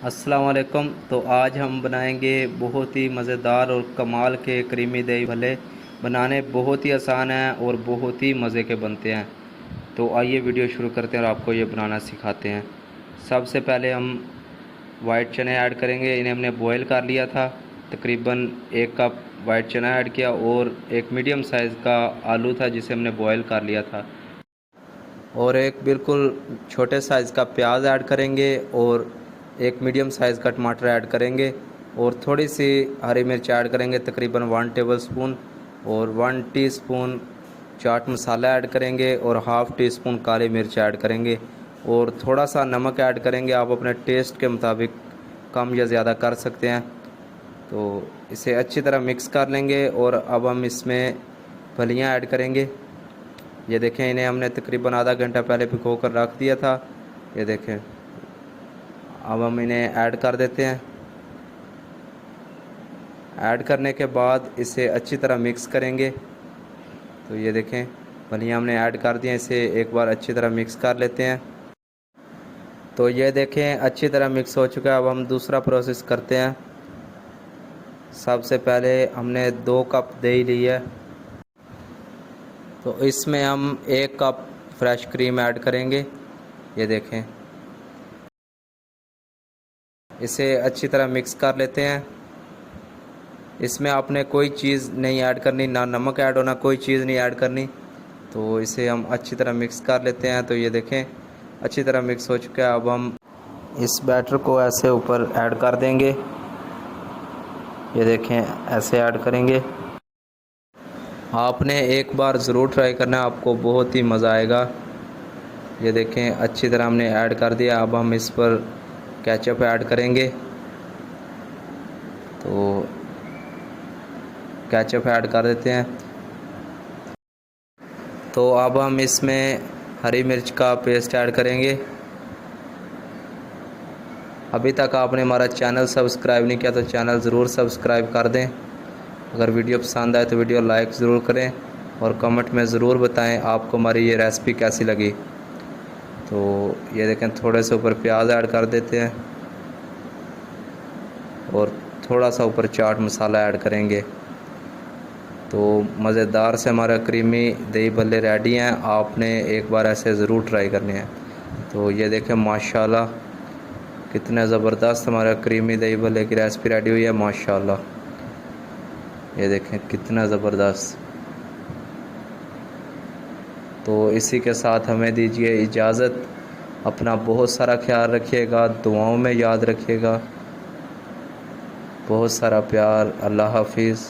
अस्सलाम वालेकुम। तो आज हम बनाएंगे बहुत ही मज़ेदार और कमाल के क्रीमी दही भल्ले। बनाने बहुत ही आसान हैं और बहुत ही मज़े के बनते हैं। तो आइए वीडियो शुरू करते हैं और आपको ये बनाना सिखाते हैं। सबसे पहले हम वाइट चने ऐड करेंगे। इन्हें हमने बॉयल कर लिया था। तकरीबन 1 कप वाइट चना ऐड किया और एक मीडियम साइज़ का आलू था जिसे हमने बॉयल कर लिया था, और एक बिल्कुल छोटे साइज़ का प्याज ऐड करेंगे और एक मीडियम साइज़ का टमाटर ऐड करेंगे और थोड़ी सी हरी मिर्च ऐड करेंगे, तकरीबन 1 टेबलस्पून, और 1 टीस्पून चाट मसाला ऐड करेंगे और हाफ़ टी स्पून काली मिर्च ऐड करेंगे और थोड़ा सा नमक ऐड करेंगे। आप अपने टेस्ट के मुताबिक कम या ज़्यादा कर सकते हैं। तो इसे अच्छी तरह मिक्स कर लेंगे और अब हम इसमें फलियां ऐड करेंगे। ये देखें, इन्हें हमने तकरीबन आधा घंटा पहले भिगो कर रख दिया था। ये देखें, अब हम इन्हें ऐड कर देते हैं। ऐड करने के बाद इसे अच्छी तरह मिक्स करेंगे। तो ये देखें, फलियां हमने ऐड कर दी हैं। इसे एक बार अच्छी तरह मिक्स कर लेते हैं। तो ये देखें, अच्छी तरह मिक्स हो चुका है। अब हम दूसरा प्रोसेस करते हैं। सबसे पहले हमने 2 कप दही ली है, तो इसमें हम 1 कप फ्रेश क्रीम ऐड करेंगे। ये देखें, इसे अच्छी तरह मिक्स कर लेते हैं। इसमें आपने कोई चीज़ नहीं ऐड करनी, ना नमक ऐड होना, कोई चीज़ नहीं ऐड करनी। तो इसे हम अच्छी तरह मिक्स कर लेते हैं। तो ये देखें, अच्छी तरह मिक्स हो चुका है। अब हम इस बैटर को ऐसे ऊपर ऐड कर देंगे। ये देखें, ऐसे ऐड करेंगे। आपने एक बार ज़रूर ट्राई करना है, आपको बहुत ही मज़ा आएगा। ये देखें, अच्छी तरह हमने ऐड कर दिया। अब हम इस पर केचप ऐड करेंगे। तो केचप ऐड कर देते हैं। तो अब हम इसमें हरी मिर्च का पेस्ट ऐड करेंगे। अभी तक आपने हमारा चैनल सब्सक्राइब नहीं किया तो चैनल ज़रूर सब्सक्राइब कर दें। अगर वीडियो पसंद आए तो वीडियो लाइक ज़रूर करें और कमेंट में ज़रूर बताएं आपको हमारी ये रेसिपी कैसी लगी। तो ये देखें, थोड़े से ऊपर प्याज ऐड कर देते हैं और थोड़ा सा ऊपर चाट मसाला ऐड करेंगे। तो मज़ेदार से हमारा क्रीमी दही भल्ले रेडी हैं। आपने एक बार ऐसे ज़रूर ट्राई करने हैं। तो ये देखें, माशाल्लाह कितना ज़बरदस्त हमारा क्रीमी दही भल्ले की रेसिपी रेडी हुई है। माशाल्लाह, ये देखें कितना ज़बरदस्त। तो इसी के साथ हमें दीजिए इजाज़त। अपना बहुत सारा ख्याल रखिएगा, दुआओं में याद रखिएगा। बहुत सारा प्यार। अल्लाह हाफिज़।